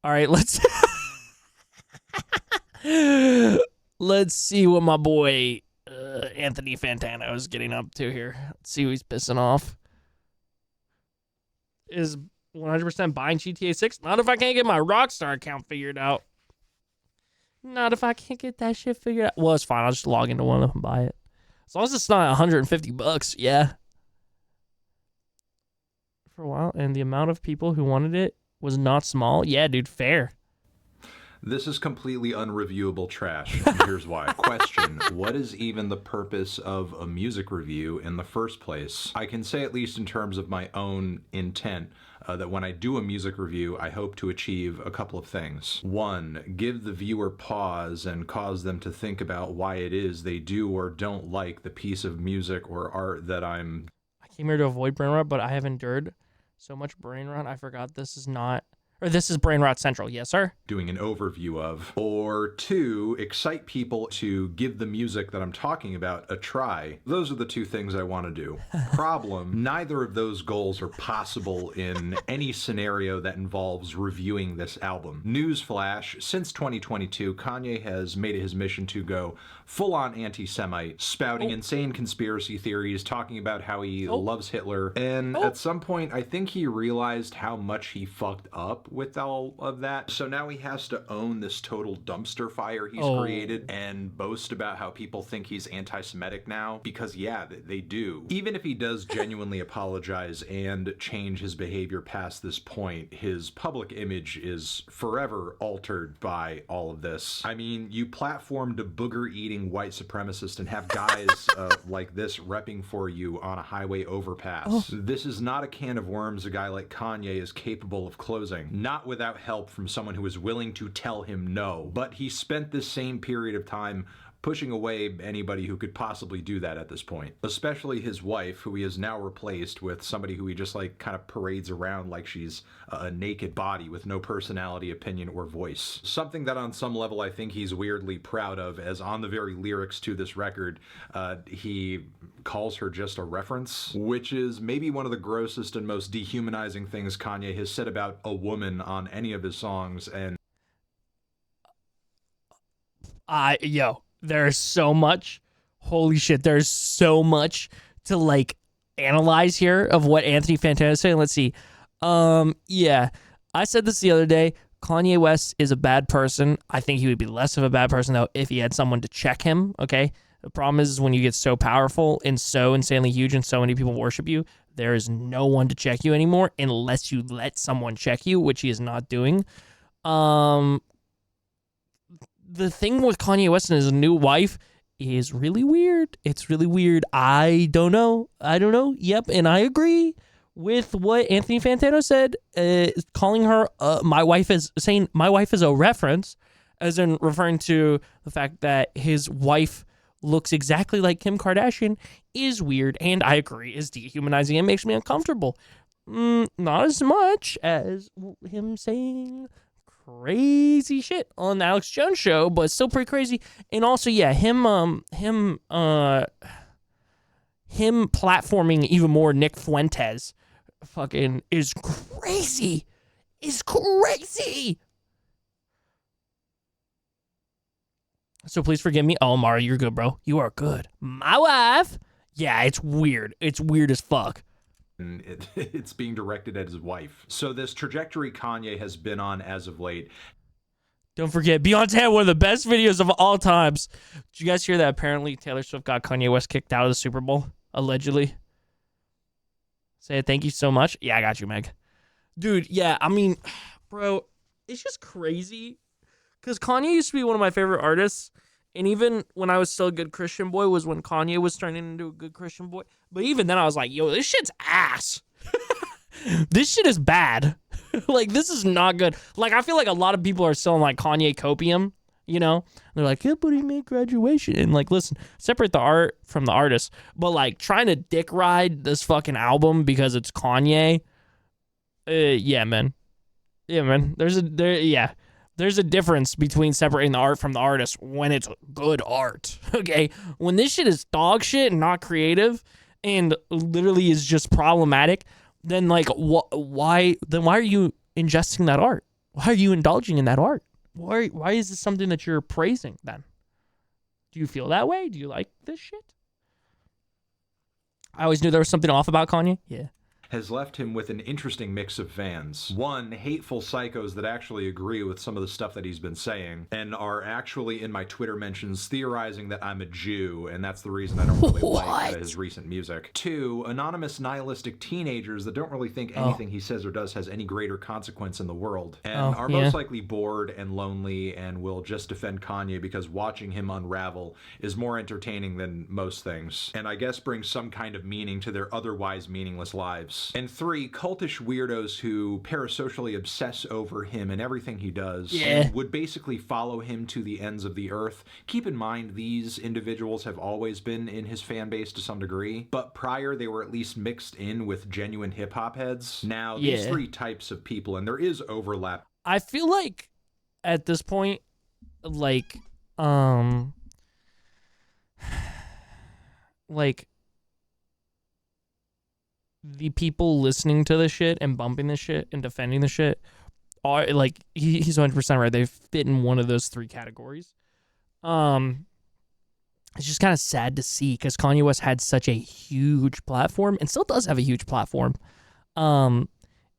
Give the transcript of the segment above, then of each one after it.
All right, let's see what my boy Anthony Fantano is getting up to here. Let's see who he's pissing off. Is 100% buying GTA 6? Not if I can't get my Rockstar account figured out. Not if I can't get that shit figured out. Well, it's fine. I'll just log into one of them and buy it. As long as it's not $150, yeah. For a while, and the amount of people who wanted it was not small. Yeah, dude, fair. This is completely unreviewable trash, and here's why. Question, what is even the purpose of a music review in the first place? I can say, at least in terms of my own intent, that when I do a music review, I hope to achieve a couple of things. One, give the viewer pause and cause them to think about why it is they do or don't like the piece of music or art that I'm... I came here to avoid brain rot, but I have endured so much brain rot, I forgot this is not... Or this is Brain Rot Central. Yes, sir? Doing an overview of. Or two, excite people to give the music that I'm talking about a try. Those are the two things I want to do. Problem, neither of those goals are possible in any scenario that involves reviewing this album. Newsflash, since 2022, Kanye has made it his mission to go full-on anti-Semite, spouting insane conspiracy theories, talking about how he loves Hitler, and at some point, I think he realized how much he fucked up with all of that. So now he has to own this total dumpster fire he's created and boast about how people think he's anti-Semitic now, because yeah, they do. Even if he does genuinely apologize and change his behavior past this point, his public image is forever altered by all of this. I mean, you platformed a booger-eating white supremacist and have guys like this repping for you on a highway overpass. This is not a can of worms a guy like Kanye is capable of closing. Not without help from someone who is willing to tell him no. But he spent this same period of time pushing away anybody who could possibly do that at this point. Especially his wife, who he has now replaced with somebody who he just like kind of parades around like she's a naked body with no personality, opinion, or voice. Something that on some level I think he's weirdly proud of, as on the very lyrics to this record, he calls her just a reference, which is maybe one of the grossest and most dehumanizing things Kanye has said about a woman on any of his songs. And there's so much. Holy shit, there's so much to like analyze here of what Anthony Fantano is saying. Let's see. Yeah, I said this the other day. Kanye West is a bad person. I think he would be less of a bad person though if he had someone to check him. Okay. The problem is when you get so powerful and so insanely huge and so many people worship you, there is no one to check you anymore unless you let someone check you, which he is not doing. The thing with Kanye West and his new wife is really weird. It's really weird. I don't know. Yep, and I agree with what Anthony Fantano said, calling her my wife is a reference, as in referring to the fact that his wife looks exactly like Kim Kardashian is weird, and I agree, is dehumanizing and makes me uncomfortable. Not as much as him saying crazy shit on the Alex Jones show, but still pretty crazy. And also, yeah, him platforming even more Nick Fuentes fucking is crazy. So please forgive me. Oh, Mara, you're good, bro. You are good. My wife. Yeah, it's weird. It's weird as fuck. It's being directed at his wife. So this trajectory Kanye has been on as of late. Don't forget, Beyonce had one of the best videos of all times. Did you guys hear that apparently Taylor Swift got Kanye West kicked out of the Super Bowl? Allegedly. Say thank you so much. Yeah, I got you, Meg. Dude, yeah, I mean, bro, it's just crazy. Because Kanye used to be one of my favorite artists. And even when I was still a good Christian boy was when Kanye was turning into a good Christian boy. But even then I was like, yo, this shit's ass. This shit is bad. Like, this is not good. Like, I feel like a lot of people are still in, like, Kanye copium, you know? They're like, yeah, but he made Graduation. And, like, listen, separate the art from the artist. But, like, trying to dick ride this fucking album because it's Kanye, yeah, man. Yeah, man. There's a difference between separating the art from the artist when it's good art, okay? When this shit is dog shit and not creative and literally is just problematic, then, like, why are you ingesting that art? Why are you indulging in that art? Why is this something that you're praising then? Do you feel that way? Do you like this shit? I always knew there was something off about Kanye. Yeah. has left him with an interesting mix of fans. One, hateful psychos that actually agree with some of the stuff that he's been saying and are actually in my Twitter mentions theorizing that I'm a Jew, and that's the reason I don't really like his recent music. Two, anonymous nihilistic teenagers that don't really think anything he says or does has any greater consequence in the world, and are most likely bored and lonely and will just defend Kanye because watching him unravel is more entertaining than most things, and I guess brings some kind of meaning to their otherwise meaningless lives. And three, cultish weirdos who parasocially obsess over him and everything he does and would basically follow him to the ends of the earth. Keep in mind, these individuals have always been in his fan base to some degree, but prior they were at least mixed in with genuine hip-hop heads. Now, these three types of people, and there is overlap. I feel like at this point, like the people listening to this shit and bumping this shit and defending the shit are like, he's 100% right. They fit in one of those three categories. It's just kind of sad to see because Kanye West had such a huge platform and still does have a huge platform. And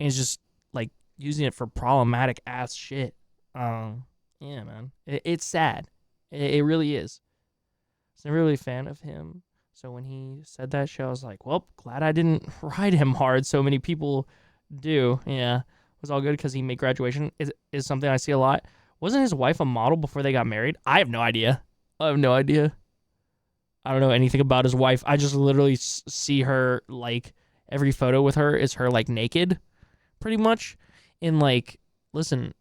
it's just like using it for problematic ass shit. Yeah, man, it's sad. It really is. I was never really a fan of him. So when he said that shit, I was like, well, glad I didn't ride him hard. So many people do. Yeah, it was all good because he made graduation is something I see a lot. Wasn't his wife a model before they got married? I have no idea. I don't know anything about his wife. I just literally see her, like, every photo with her is her, like, naked, pretty much. And, like, listen,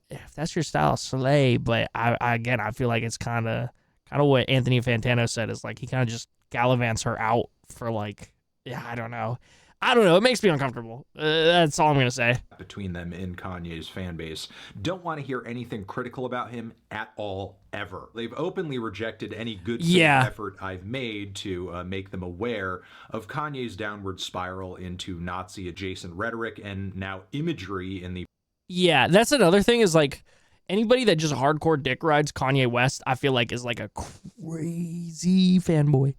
if that's your style, slay. But I feel like it's kind of what Anthony Fantano said is like he kind of just gallivants her out for like, I don't know. It makes me uncomfortable. That's all I'm going to say. Between them in Kanye's fan base. Don't want to hear anything critical about him at all, ever. They've openly rejected any good effort I've made to make them aware of Kanye's downward spiral into Nazi-adjacent rhetoric and now imagery in the... Yeah, that's another thing is like, anybody that just hardcore dick rides Kanye West, I feel like is like a crazy fanboy.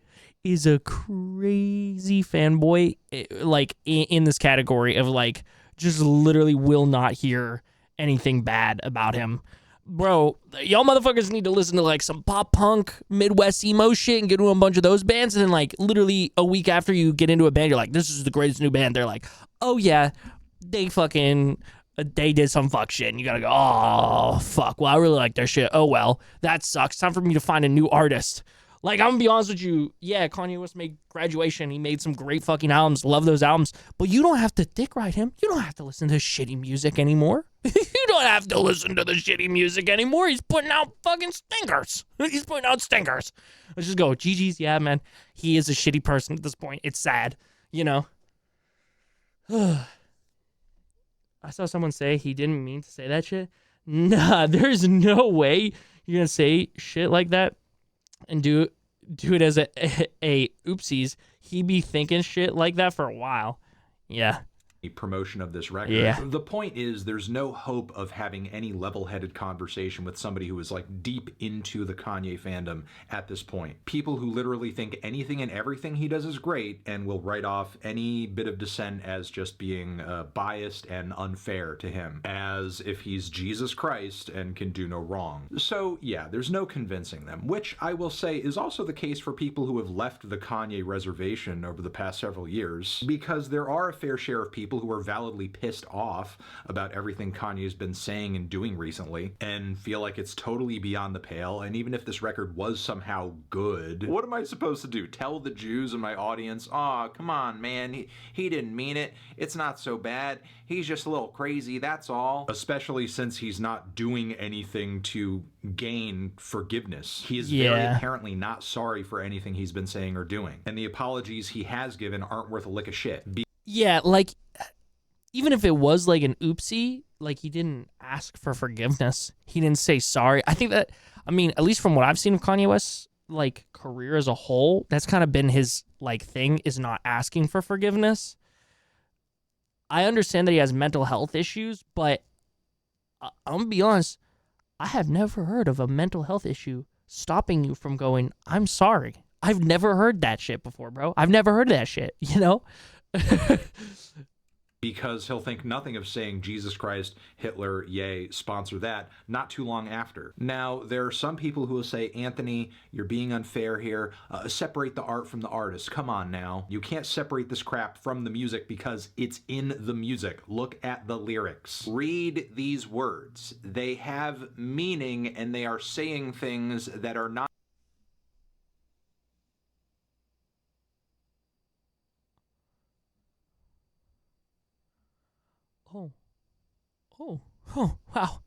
Like in this category of like just literally will not hear anything bad about him. Bro, y'all motherfuckers need to listen to like some pop punk Midwest emo shit and get into a bunch of those bands, and then like literally a week after you get into a band, you're like, this is the greatest new band. They're like, oh yeah, they did some fuck shit, and you gotta go, oh, fuck, well, I really like their shit. Oh, well, that sucks. Time for me to find a new artist. Like, I'm gonna be honest with you, yeah, Kanye West made Graduation. He made some great fucking albums. Love those albums. But you don't have to dick ride him. You don't have to listen to shitty music anymore. You don't have to listen to the shitty music anymore. He's putting out fucking stinkers. Let's just go, GG's, yeah, man. He is a shitty person at this point. It's sad, you know? I saw someone say he didn't mean to say that shit. Nah, there's no way you're gonna say shit like that and do it as a oopsies. He be thinking shit like that for a while. Yeah. Promotion of this record. Yeah. The point is, there's no hope of having any level-headed conversation with somebody who is like deep into the Kanye fandom at this point. People who literally think anything and everything he does is great and will write off any bit of dissent as just being biased and unfair to him, as if he's Jesus Christ and can do no wrong. So yeah, there's no convincing them, which I will say is also the case for people who have left the Kanye reservation over the past several years, because there are a fair share of people who are validly pissed off about everything Kanye's been saying and doing recently and feel like it's totally beyond the pale. And even if this record was somehow good, what am I supposed to do? Tell the Jews in my audience, oh, come on, man, he didn't mean it. It's not so bad. He's just a little crazy, that's all. Especially since he's not doing anything to gain forgiveness. He is very apparently not sorry for anything he's been saying or doing. And the apologies he has given aren't worth a lick of shit. Yeah, like, even if it was like an oopsie, like he didn't ask for forgiveness. He didn't say sorry. I think that, I mean, at least from what I've seen of Kanye West's like career as a whole, that's kind of been his like thing, is not asking for forgiveness. I understand that he has mental health issues, but I'm gonna be honest, I have never heard of a mental health issue stopping you from going, I'm sorry. I've never heard that shit before, bro. I've never heard of that shit, you know? because he'll think nothing of saying Jesus Christ, Hitler, yay, sponsor that, not too long after. Now, there are some people who will say, Anthony, you're being unfair here. Separate the art from the artist. Come on now. You can't separate this crap from the music because it's in the music. Look at the lyrics. Read these words. They have meaning and they are saying things that are not. Oh, wow.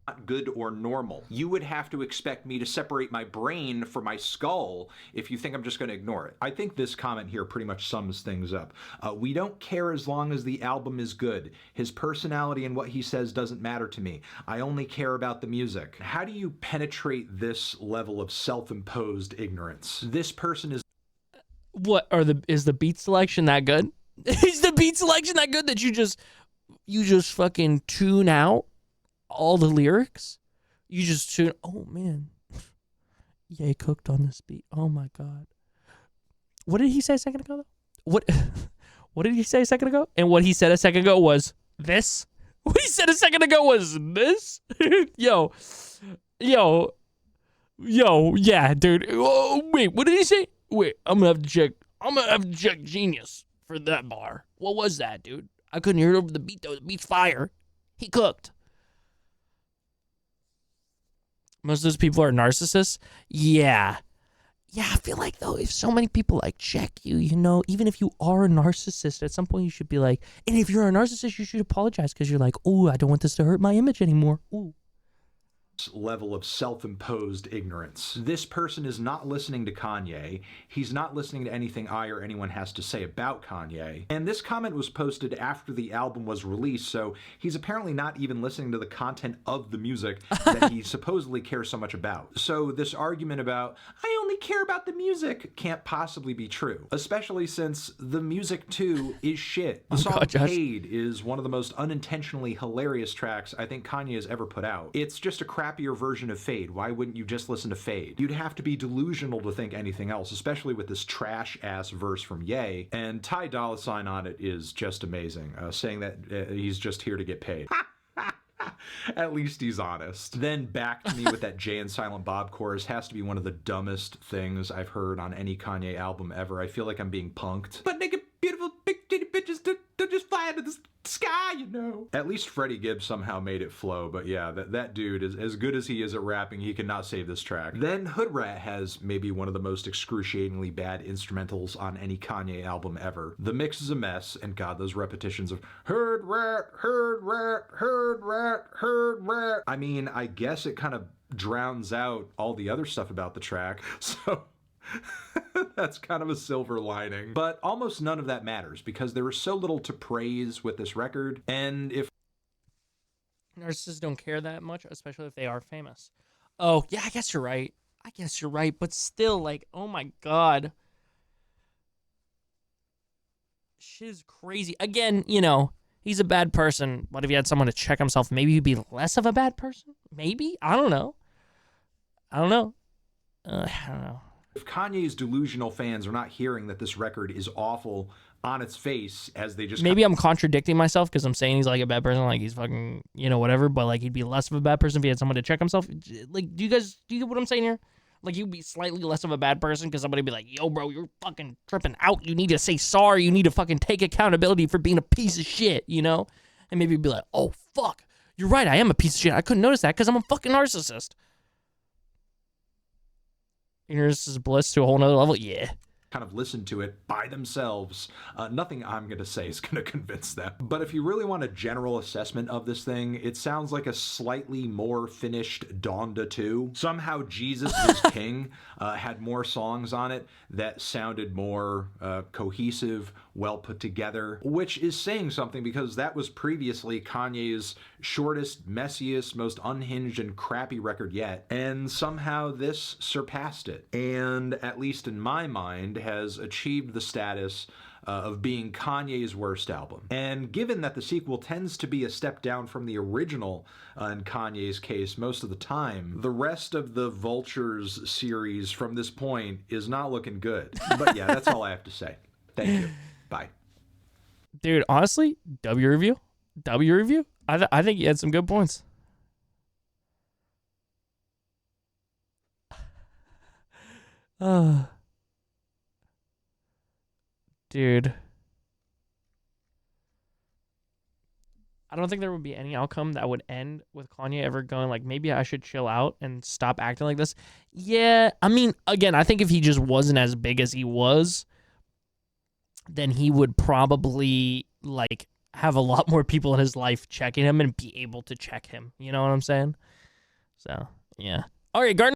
Not good or normal. You would have to expect me to separate my brain from my skull if you think I'm just going to ignore it. I think this comment here pretty much sums things up. We don't care as long as the album is good. His personality and what he says doesn't matter to me. I only care about the music. How do you penetrate this level of self-imposed ignorance? This person is... What is the beat selection that good? Is the beat selection that good that you just fucking tune out all the lyrics? You just tune, oh man, Ye cooked on this beat. Oh my god. What did he say a second ago though? What did he say a second ago? And what he said a second ago was this? What he said a second ago was this? Yo, yeah, dude. Oh, wait, what did he say? Wait, I'm gonna have to check Genius for that bar. What was that, dude? I couldn't hear it over the beat though. The beat's fire. He cooked. Most of those people are narcissists. Yeah, I feel like though, if so many people like check you, you know, even if you are a narcissist, at some point you should be like, and if you're a narcissist, you should apologize because you're like, oh, I don't want this to hurt my image anymore. Ooh. Level of self-imposed ignorance. This person is not listening to Kanye. He's not listening to anything I or anyone has to say about Kanye. And this comment was posted after the album was released, so he's apparently not even listening to the content of the music that he supposedly cares so much about. So this argument about, I only care about the music, can't possibly be true. Especially since the music too is shit. The song Paid is one of the most unintentionally hilarious tracks I think Kanye has ever put out. It's just a crappier version of Fade. Why wouldn't you just listen to Fade? You'd have to be delusional to think anything else, especially with this trash-ass verse from Ye. And Ty Dolla $ign on it is just amazing, saying that he's just here to get paid. At least he's honest. Then Back to Me with that Jay and Silent Bob chorus has to be one of the dumbest things I've heard on any Kanye album ever. I feel like I'm being punked. But naked, beautiful, big titty bitches don't just fly into the sky, you know. At least Freddie Gibbs somehow made it flow, but yeah, that dude is as good as he is at rapping, he cannot save this track. Then Hood Rat has maybe one of the most excruciatingly bad instrumentals on any Kanye album ever. The mix is a mess, and god, those repetitions of Hood Rat, Hood Rat, Hood Rat, Hood Rat. I mean, I guess it kind of drowns out all the other stuff about the track, so that's kind of a silver lining. But almost none of that matters because there is so little to praise with this record, and if narcissists don't care that much, especially if they are famous. Oh, yeah, I guess you're right. But still, like, oh my god. Shit is crazy. Again, you know, he's a bad person. What if he had someone to check himself? Maybe he'd be less of a bad person? Maybe? I don't know. I don't know. If Kanye's delusional fans are not hearing that this record is awful on its face, as they just... Maybe I'm contradicting myself because I'm saying he's like a bad person, like he's fucking, you know, whatever, but like he'd be less of a bad person if he had someone to check himself. Like, do you get what I'm saying here? Like, you'd be slightly less of a bad person because somebody would be like, yo, bro, you're fucking tripping out. You need to say sorry. You need to fucking take accountability for being a piece of shit, you know? And maybe you'd be like, oh, fuck. You're right. I am a piece of shit. I couldn't notice that because I'm a fucking narcissist. Ignorance is bliss to a whole nother level. Yeah. Kind of listen to it by themselves. Nothing I'm going to say is going to convince them. But if you really want a general assessment of this thing, it sounds like a slightly more finished Donda 2. Somehow Jesus is King had more songs on it that sounded more cohesive, well put together, which is saying something because that was previously Kanye's shortest, messiest, most unhinged and crappy record yet. And somehow this surpassed it. And at least in my mind, has achieved the status of being Kanye's worst album. And given that the sequel tends to be a step down from the original in Kanye's case most of the time, the rest of the Vultures series from this point is not looking good. But yeah, that's all I have to say. Thank you. Bye. Dude, honestly, W review. I think you had some good points. Dude. I don't think there would be any outcome that would end with Kanye ever going like, maybe I should chill out and stop acting like this. Yeah, I mean, again, I think if he just wasn't as big as he was, then he would probably like have a lot more people in his life checking him and be able to check him. You know what I'm saying? So, yeah. All right, Gardner.